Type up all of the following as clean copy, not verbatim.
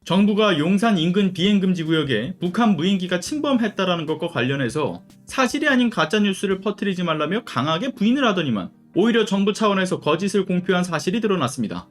정부가 용산 인근 비행금지 구역에 북한 무인기가 침범했다라는 것과 관련해서 사실이 아닌 가짜뉴스를 퍼뜨리지 말라며 강하게 부인을 하더니만 오히려 정부 차원에서 거짓을 공표한 사실이 드러났습니다.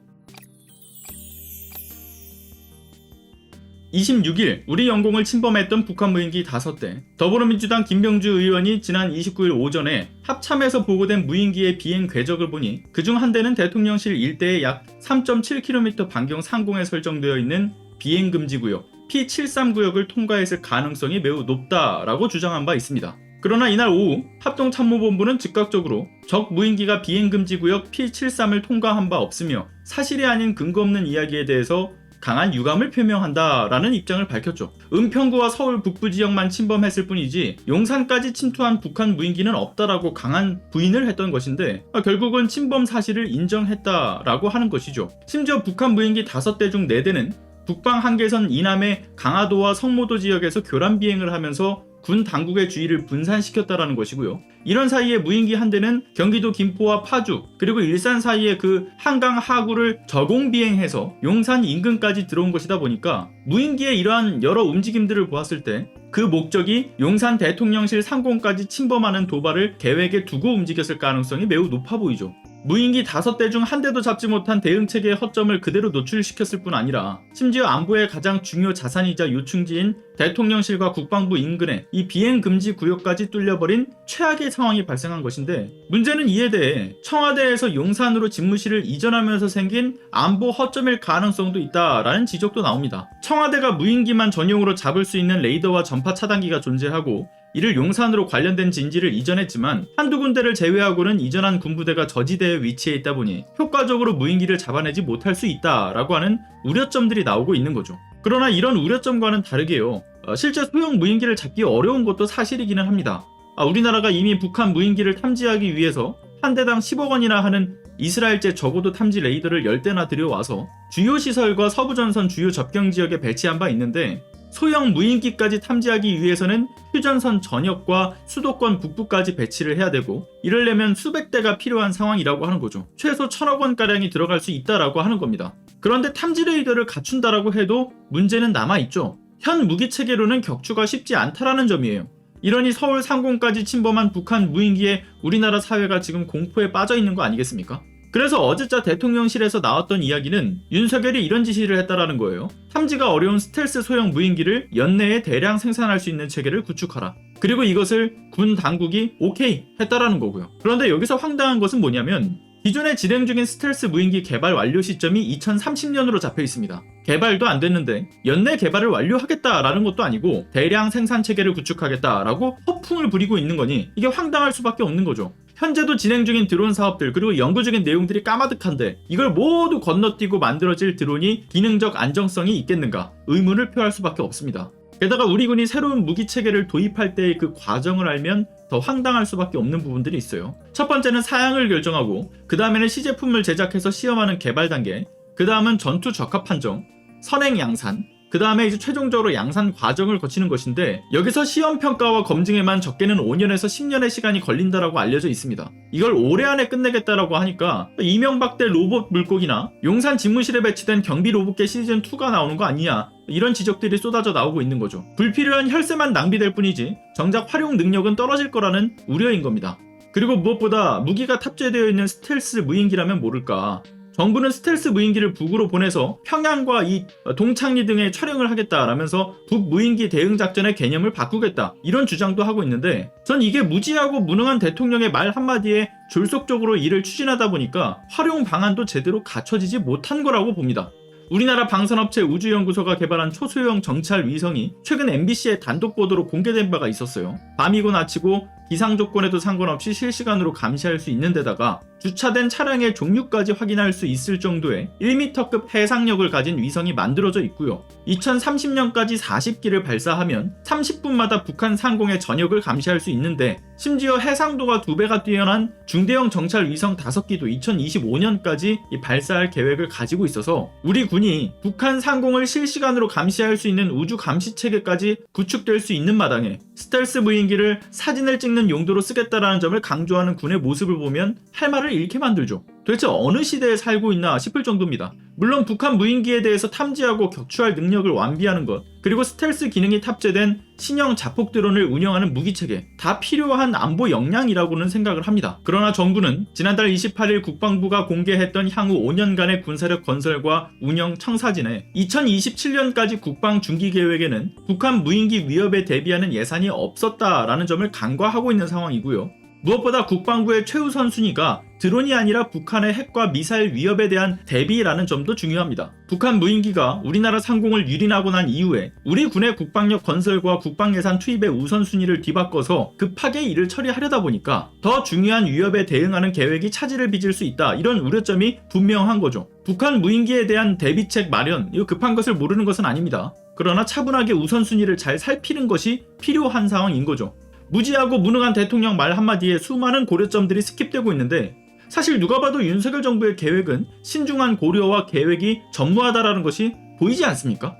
26일 우리 영공을 침범했던 북한 무인기 5대, 더불어민주당 김병주 의원이 지난 29일 오전에 합참에서 보고된 무인기의 비행 궤적을 보니 그중 한 대는 대통령실 일대에 약 3.7km 반경 상공에 설정되어 있는 비행금지구역 P73구역을 통과했을 가능성이 매우 높다라고 주장한 바 있습니다. 그러나 이날 오후 합동참모본부는 즉각적으로 적 무인기가 비행금지구역 P73을 통과한 바 없으며 사실이 아닌 근거 없는 이야기에 대해서 강한 유감을 표명한다라는 입장을 밝혔죠. 은평구와 서울 북부 지역만 침범했을 뿐이지 용산까지 침투한 북한 무인기는 없다라고 강한 부인을 했던 것인데 결국은 침범 사실을 인정했다라고 하는 것이죠. 심지어 북한 무인기 5대 중 4대는 북방 한계선 이남의 강화도와 성모도 지역에서 교란 비행을 하면서 군 당국의 주의를 분산시켰다라는 것이고요. 이런 사이에 무인기 한 대는 경기도 김포와 파주 그리고 일산 사이의 그 한강 하구를 저공 비행해서 용산 인근까지 들어온 것이다 보니까 무인기의 이러한 여러 움직임들을 보았을 때 그 목적이 용산 대통령실 상공까지 침범하는 도발을 계획에 두고 움직였을 가능성이 매우 높아 보이죠. 무인기 5대 중 한 대도 잡지 못한 대응체계의 허점을 그대로 노출시켰을 뿐 아니라 심지어 안보의 가장 중요 자산이자 요충지인 대통령실과 국방부 인근에 이 비행금지 구역까지 뚫려버린 최악의 상황이 발생한 것인데, 문제는 이에 대해 청와대에서 용산으로 집무실을 이전하면서 생긴 안보 허점일 가능성도 있다라는 지적도 나옵니다. 청와대가 무인기만 전용으로 잡을 수 있는 레이더와 전파 차단기가 존재하고 이를 용산으로 관련된 진지를 이전했지만 한두 군데를 제외하고는 이전한 군부대가 저지대에 위치해 있다 보니 효과적으로 무인기를 잡아내지 못할 수 있다라고 하는 우려점들이 나오고 있는 거죠. 그러나 이런 우려점과는 다르게요, 실제 소형 무인기를 잡기 어려운 것도 사실이기는 합니다. 우리나라가 이미 북한 무인기를 탐지하기 위해서 한 대당 10억 원이나 하는 이스라엘제 저고도 탐지 레이더를 10대나 들여와서 주요 시설과 서부전선 주요 접경 지역에 배치한 바 있는데, 소형 무인기까지 탐지하기 위해서는 휴전선 전역과 수도권 북부까지 배치를 해야 되고 이러려면 수백 대가 필요한 상황이라고 하는 거죠. 최소 1,000억 원가량이 들어갈 수 있다라고 하는 겁니다. 그런데 탐지 레이더를 갖춘다라고 해도 문제는 남아있죠. 현 무기 체계로는 격추가 쉽지 않다라는 점이에요. 이러니 서울 상공까지 침범한 북한 무인기에 우리나라 사회가 지금 공포에 빠져 있는 거 아니겠습니까? 그래서 어제자 대통령실에서 나왔던 이야기는 윤석열이 이런 지시를 했다라는 거예요. 탐지가 어려운 스텔스 소형 무인기를 연내에 대량 생산할 수 있는 체계를 구축하라. 그리고 이것을 군 당국이 오케이 했다라는 거고요. 그런데 여기서 황당한 것은 뭐냐면 기존에 진행 중인 스텔스 무인기 개발 완료 시점이 2030년으로 잡혀 있습니다. 개발도 안 됐는데 연내 개발을 완료하겠다라는 것도 아니고 대량 생산 체계를 구축하겠다라고 허풍을 부리고 있는 거니 이게 황당할 수밖에 없는 거죠. 현재도 진행 중인 드론 사업들 그리고 연구 중인 내용들이 까마득한데 이걸 모두 건너뛰고 만들어질 드론이 기능적 안정성이 있겠는가 의문을 표할 수밖에 없습니다. 게다가 우리 군이 새로운 무기 체계를 도입할 때의 그 과정을 알면 더 황당할 수밖에 없는 부분들이 있어요. 첫 번째는 사양을 결정하고 그 다음에는 시제품을 제작해서 시험하는 개발 단계, 그 다음은 전투 적합 판정, 선행 양산, 그 다음에 이제 최종적으로 양산 과정을 거치는 것인데 여기서 시험 평가와 검증에만 적게는 5년에서 10년의 시간이 걸린다라고 알려져 있습니다. 이걸 올해 안에 끝내겠다라고 하니까 이명박 대 로봇 물고기나 용산 집무실에 배치된 경비 로봇계 시즌2가 나오는 거 아니냐 이런 지적들이 쏟아져 나오고 있는 거죠. 불필요한 혈세만 낭비될 뿐이지 정작 활용 능력은 떨어질 거라는 우려인 겁니다. 그리고 무엇보다 무기가 탑재되어 있는 스텔스 무인기라면 모를까, 정부는 스텔스 무인기를 북으로 보내서 평양과 이 동창리 등에 촬영을 하겠다라면서 북 무인기 대응 작전의 개념을 바꾸겠다 이런 주장도 하고 있는데, 전 이게 무지하고 무능한 대통령의 말 한마디에 졸속적으로 일을 추진하다 보니까 활용 방안도 제대로 갖춰지지 못한 거라고 봅니다. 우리나라 방산업체 우주연구소가 개발한 초소형 정찰 위성이 최근 MBC의 단독 보도로 공개된 바가 있었어요. 밤이고 낮이고 기상 조건에도 상관없이 실시간으로 감시할 수 있는 데다가 주차된 차량의 종류까지 확인할 수 있을 정도의 1m급 해상력을 가진 위성이 만들어져 있고요. 2030년까지 40기를 발사하면 30분마다 북한 상공의 전역을 감시할 수 있는데, 심지어 해상도가 2배가 뛰어난 중대형 정찰 위성 5기도 2025년까지 발사할 계획을 가지고 있어서 우리 군이 북한 상공을 실시간으로 감시할 수 있는 우주 감시 체계까지 구축될 수 있는 마당에 스텔스 무인기를 사진을 찍는 용도로 쓰겠다라는 점을 강조하는 군의 모습을 보면 할 말을 잃게 만들죠. 도대체 어느 시대에 살고 있나 싶을 정도입니다. 물론 북한 무인기에 대해서 탐지하고 격추할 능력을 완비하는 것, 그리고 스텔스 기능이 탑재된 신형 자폭 드론을 운영하는 무기체계, 다 필요한 안보 역량이라고는 생각을 합니다. 그러나 정부는 지난달 28일 국방부가 공개했던 향후 5년간의 군사력 건설과 운영 청사진에 2027년까지 국방 중기 계획에는 북한 무인기 위협에 대비하는 예산이 없었다라는 점을 간과하고 있는 상황이고요. 무엇보다 국방부의 최우선 순위가 드론이 아니라 북한의 핵과 미사일 위협에 대한 대비라는 점도 중요합니다. 북한 무인기가 우리나라 상공을 유린하고 난 이후에 우리 군의 국방력 건설과 국방 예산 투입의 우선순위를 뒤바꿔서 급하게 이를 처리하려다 보니까 더 중요한 위협에 대응하는 계획이 차질을 빚을 수 있다, 이런 우려점이 분명한 거죠. 북한 무인기에 대한 대비책 마련, 이거 급한 것을 모르는 것은 아닙니다. 그러나 차분하게 우선순위를 잘 살피는 것이 필요한 상황인 거죠. 무지하고 무능한 대통령 말 한마디에 수많은 고려점들이 스킵되고 있는데, 사실 누가 봐도 윤석열 정부의 계획은 신중한 고려와 계획이 전무하다라는 것이 보이지 않습니까?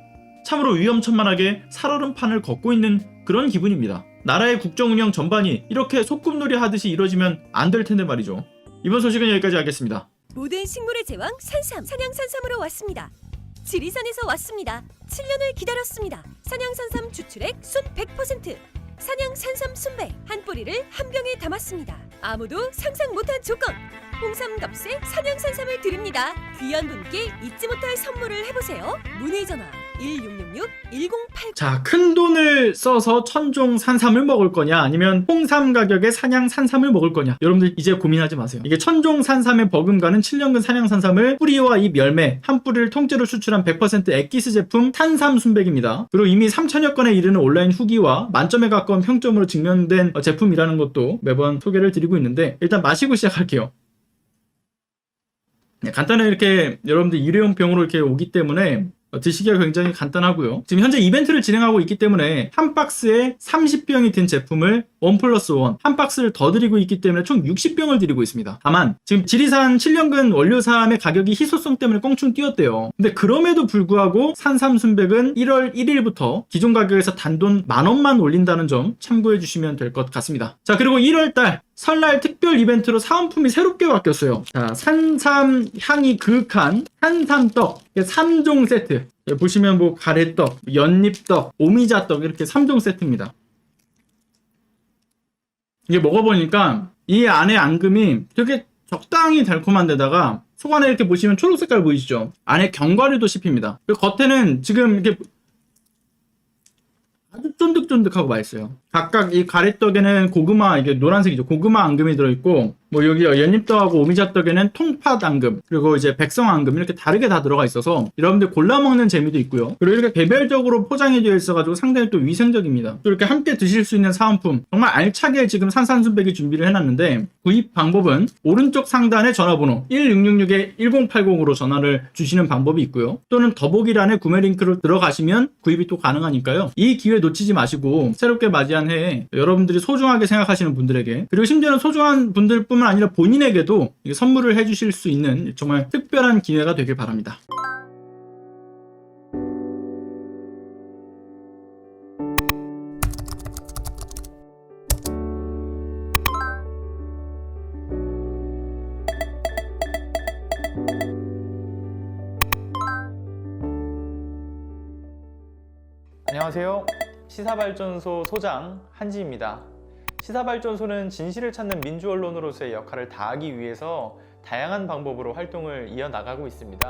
참으로 위험천만하게 살얼음판을 걷고 있는 그런 기분입니다. 나라의 국정운영 전반이 이렇게 소꿉놀이 하듯이 이루어지면 안 될 텐데 말이죠. 이번 소식은 여기까지 하겠습니다. 모든 식물의 제왕 산삼, 산양산삼으로 왔습니다. 지리산에서 왔습니다. 7년을 기다렸습니다. 산양산삼 주출액 순 100%. 산양산삼 순백 한 뿌리를 한 병에 담았습니다. 아무도 상상 못한 조건, 홍삼 값에 산양산삼을 드립니다. 귀한 분께 잊지 못할 선물을 해보세요. 문의전화 1666-1089. 자, 큰 돈을 써서 천종 산삼을 먹을 거냐, 아니면 홍삼 가격에 산양 산삼을 먹을 거냐, 여러분들 이제 고민하지 마세요. 이게 천종 산삼의 버금가는 7년근 산양 산삼을 뿌리와 이 열매 한 뿌리를 통째로 수출한 100% 엑기스 제품 탄삼 순백입니다. 그리고 이미 3천여 건에 이르는 온라인 후기와 만점에 가까운 평점으로 증명된 제품이라는 것도 매번 소개를 드리고 있는데, 일단 마시고 시작할게요. 네, 간단하게 이렇게 여러분들 일회용 병으로 이렇게 오기 때문에 드시기가 굉장히 간단하고요. 지금 현재 이벤트를 진행하고 있기 때문에 한 박스에 30병이 든 제품을 1+1 한 박스를 더 드리고 있기 때문에 총 60병을 드리고 있습니다. 다만 지금 지리산 7년근 원료삼의 가격이 희소성 때문에 껑충 뛰었대요. 근데 그럼에도 불구하고 산삼 순백은 1월 1일부터 기존 가격에서 단돈 10,000원만 올린다는 점 참고해 주시면 될 것 같습니다. 자, 그리고 1월달 설날 특별 이벤트로 사은품이 새롭게 바뀌었어요. 자, 산삼 향이 그윽한 산삼떡 3종 세트. 보시면 뭐 가래떡, 연잎떡, 오미자떡 이렇게 3종 세트입니다. 이게 먹어보니까 이 안에 앙금이 되게 적당히 달콤한 데다가 속 안에 이렇게 보시면 초록 색깔 보이시죠? 안에 견과류도 씹힙니다. 그리고 겉에는 지금 이렇게 아주 쫀득쫀득하고 맛있어요. 각각 이 가래떡에는 고구마, 이게 노란색이죠. 고구마 앙금이 들어있고, 뭐 여기 연잎떡하고 오미자떡에는 통팥 앙금, 그리고 이제 백성 앙금 이렇게 다르게 다 들어가 있어서 여러분들 골라 먹는 재미도 있고요. 그리고 이렇게 개별적으로 포장이 되어 있어가지고 상당히 또 위생적입니다. 또 이렇게 함께 드실 수 있는 사은품 정말 알차게 지금 산산순백이 준비를 해놨는데, 구입 방법은 오른쪽 상단에 전화번호 1666-1080으로 전화를 주시는 방법이 있고요. 또는 더보기란에 구매 링크로 들어가시면 구입이 또 가능하니까요. 이 기회 놓치지 마시고 새롭게 맞이한 해에 여러분들이 소중하게 생각하시는 분들에게, 그리고 심지어는 소중한 분들뿐만 아니라 본인에게도 선물을 해주실 수 있는 정말 특별한 기회가 되길 바랍니다. 안녕하세요. 시사발전소 소장 한지입니다. 시사발전소는 진실을 찾는 민주언론으로서의 역할을 다하기 위해서 다양한 방법으로 활동을 이어나가고 있습니다.